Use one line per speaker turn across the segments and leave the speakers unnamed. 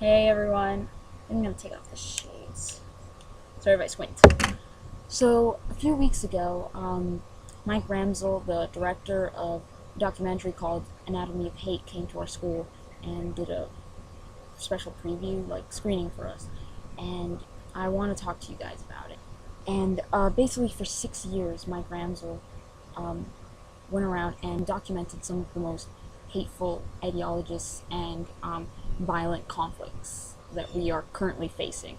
Hey everyone, I'm gonna take off the shades. Sorry if I squint. So, a few weeks ago, Mike Ramsdell, the director of a documentary called Anatomy of Hate, came to our school and did a special preview, like screening for us. And I want to talk to you guys about it. And basically, for 6 years, Mike Ramsdell um, went around and documented some of the most hateful ideologies and violent conflicts that we are currently facing.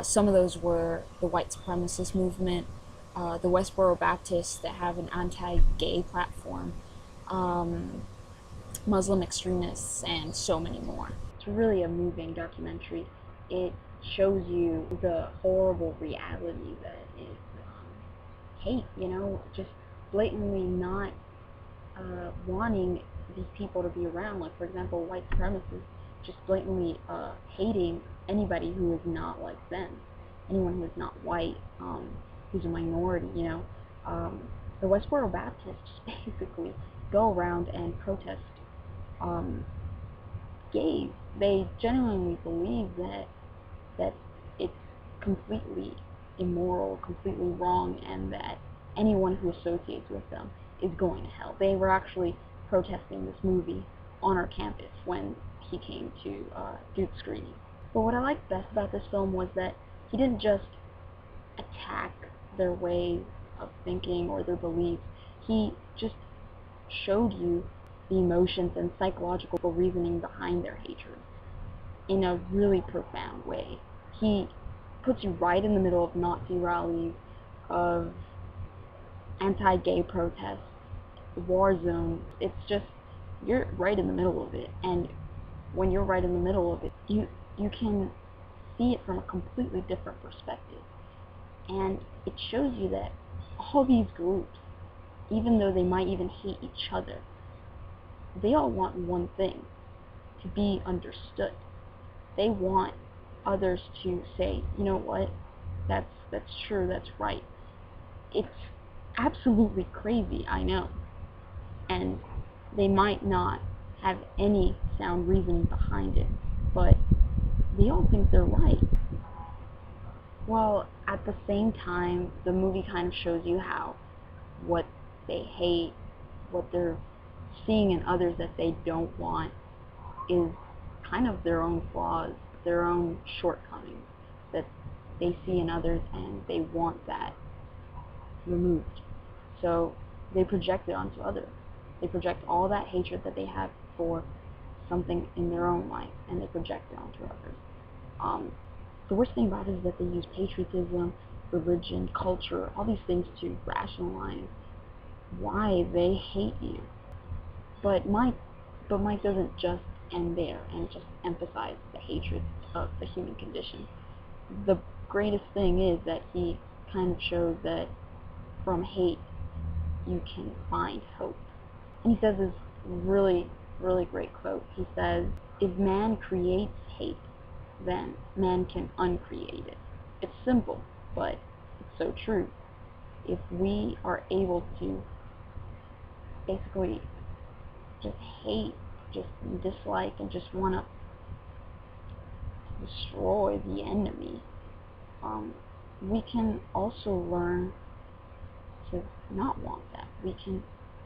Some of those were the white supremacist movement, the Westboro Baptists that have an anti-gay platform, Muslim extremists, and so many more. It's really a moving documentary. It shows you the horrible reality that is hate, just blatantly not wanting these people to be around. Like, for example, white supremacists just blatantly hating anybody who is not like them, anyone who is not white, who's a minority. The Westboro Baptists just basically go around and protest gays. They genuinely believe that it's completely immoral, completely wrong, and that anyone who associates with them is going to hell. They were actually protesting this movie on our campus when he came to do the screening. But what I liked best about this film was that he didn't just attack their ways of thinking or their beliefs. He just showed you the emotions and psychological reasoning behind their hatred in a really profound way. He puts you right in the middle of Nazi rallies, of anti-gay protests, war zones. It's just, you're right in the middle of it, and when you're right in the middle of it, you can see it from a completely different perspective. And it shows you that all these groups, even though they might even hate each other, they all want one thing: to be understood. They want others to say, you know what, that's true, that's right. It's absolutely crazy, I know. And they might not have any sound reasoning behind it, but they all think they're right. Well, at the same time, the movie kind of shows you how what they hate, what they're seeing in others that they don't want, is kind of their own flaws, their own shortcomings that they see in others, and they want that removed. So they project it onto others. They project all that hatred that they have for something in their own life, and they project it onto others. The worst thing about it is that they use patriotism, religion, culture, all these things to rationalize why they hate you. But Mike doesn't just end there and just emphasize the hatred of the human condition. The greatest thing is that he kind of shows that from hate you can find hope. And he says this really, really great quote. He says, "If man creates hate, then man can uncreate it." It's simple, but it's so true. If we are able to basically just hate, just dislike, and just want to destroy the enemy, we can also learn to not want that. We can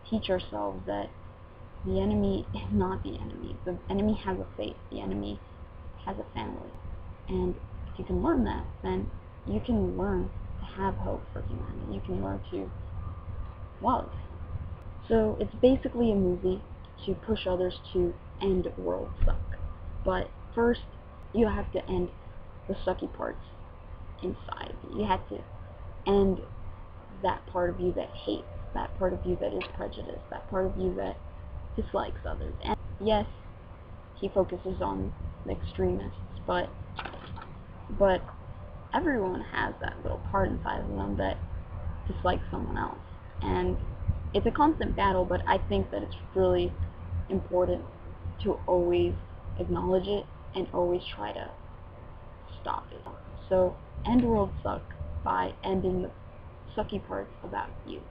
teach ourselves that the enemy is not the enemy. The enemy has a faith. The enemy has a family. And if you can learn that, then you can learn to have hope for humanity. You can learn to love. So it's basically a movie to push others to end world suck. But first, you have to end the sucky parts inside. You have to end that part of you that hates, that part of you that is prejudiced, that part of you that dislikes others. And yes, he focuses on the extremists, but everyone has that little part inside of them that dislikes someone else. And it's a constant battle, but I think that it's really important to always acknowledge it and always try to stop it. So end world suck by ending the sucky parts about you.